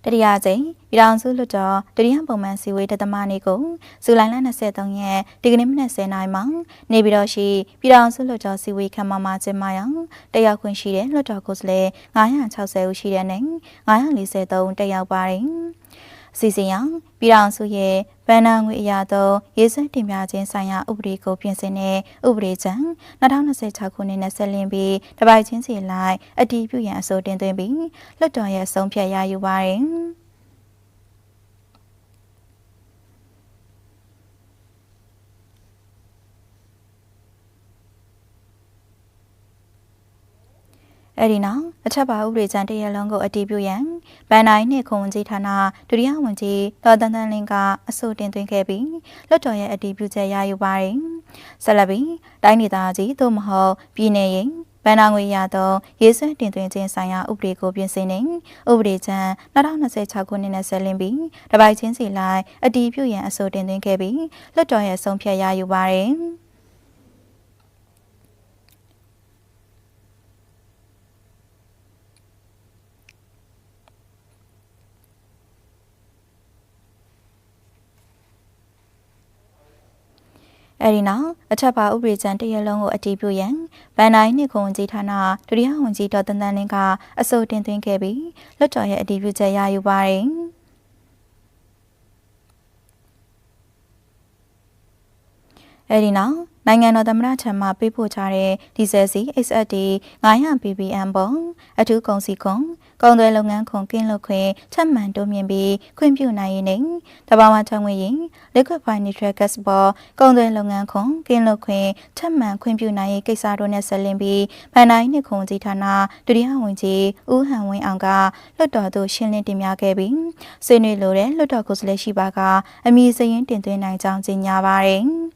တတိယကြိမ်ပြည်ထောင်စုလွှတ်တော်ဒုတိယပုံမှန်စီဝေးတသမနေ့ကိုဇူလိုင်လ23ရက်ဒီကနေ့မနက်10:00နာရီမှာနေပြည်တော်ရှိပြည်ထောင်စုလွှတ်တော်စီဝေးခန်းမမှာကျင်းပရာတက်ရောက်ခွင့်ရှိတဲ့လွှတ်တော်ကိုယ်စားလှယ်960ဦးရှိတဲ့နဲ့943တက်ရောက်ပါတယ်။စီစဉ်ရပြည်ထောင်စုရဲ့ဗန်နာငွေအရာသောရေးဆွဲတင်ပြခြင်းဆိုင်ရာဥပဒေကိုပြင်ဆင်တဲ့ဥပဒေချမ်း2026ခုနှစ်နဲ့ဆက်လင်းပြီးတပိုင်ချင်းစီလိုက်အတည်ပြုရန်အဆိုတင်သွင်းပြီးလွှတ်တော်ရဲ့ဆုံးဖြတ်ရယူပါတယ်။အဲ့ဒီနောက်အထက်ပါဥပဒေချမ်းတရလုံးကိုအတည်ပြုရန်ဗန်နိုင်နှင့်ခွန်ဝန်ကြီးဌာနဒုတိယဝန်ကြီးဒေါ်တန်တန်လင်းကအဆိုတင်သွင်းခဲ့ပြီးလွှတ်တော်ရဲ့အတည်ပြုချက်ရယူပါတယ်။ဆက်လက်ပြီးတိုင်းဒေသကြီးသို့မဟုတ်ပြည်내ရင်ဗန်နာငွေရသောရေးဆွဲတင်သွင်းခြင်းဆိုင်ရာဥပဒေကိုပြင်ဆင်နေဥပဒေချမ်း2026ခုနှစ်နဲ့ဆက်လင်းပြီးတပိုင်ချင်းစီလိုက်အတည်ပြုရန်အဆိုတင်သွင်းခဲ့ပြီးလွှတ်တော်ရဲ့ဆုံးဖြတ်ရယူပါတယ်။အဲဒီနောက်အထက်ပါဥပဒေချမ်းတရလုံးကိုအတည်ပြုရန်ဗန်နိုင်နှင့်ခွန်ဝန်ကြီးဌာနဒုတိယဝန်ကြီးဒေါ်တန်တန်လင်းကအဆိုတင်သွင်းခဲ့ပြီးလွှတ်တော်ရဲ့အတည်ပြုချက်ရယူပါတယ်။အဲဒီနောက်နိုင်ငံတော်သမ္မတထံမှပေးပို့ထားတဲ့ဒီဇယ်စီ XSD 900 ppm ပုံအထူးကုန်စည်ကုန်သွယ်လုပ်ငန်းခွန်ကင်းလွတ်ခွင့်ထပ်မံတိုးမြင့်ပြီးခွင့်ပြုနိုင်ရေးနဲ့တဘာဝထုတ်ငွေရင် liquefied natural gas ပေါ်ကုန်သွယ်လုပ်ငန်းခွန်ကင်းလွတ်ခွင့်ထပ်မံခွင့်ပြုနိုင်ရေးကိစ္စတို့နဲ့ဆက်လင်းပြီးဗန်နိုင်နှင့်ခွန်ကြီးဌာနဒုတိယဝန်ကြီးဦးဟန်ဝင်းအောင်ကလွှတ်တော်သို့ရှင်းလင်းတင်ပြခဲ့ပြီးဆွေးနွေးလိုတဲ့လွှတ်တော်ကိုယ်စားလှယ်ရှိပါကအမည်စရင်းတင်သွင်းနိုင်ကြောင်းကြေညာပါတယ်။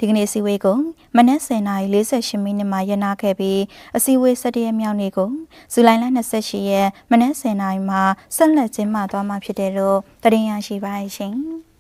ဒီကနေ့စီဝေးကိုမနက်10:48မိနစ်မှာရနာခဲ့ပြီးအစည်းအဝေး17ရက်မြောက်နေ့ကိုဇူလိုင်လ28ရက်မနက်10:00နာရီမှာဆက်လက်ကျင်းပသွားမှာဖြစ်တယ်လို့သတင်းရရှိပါရှင်။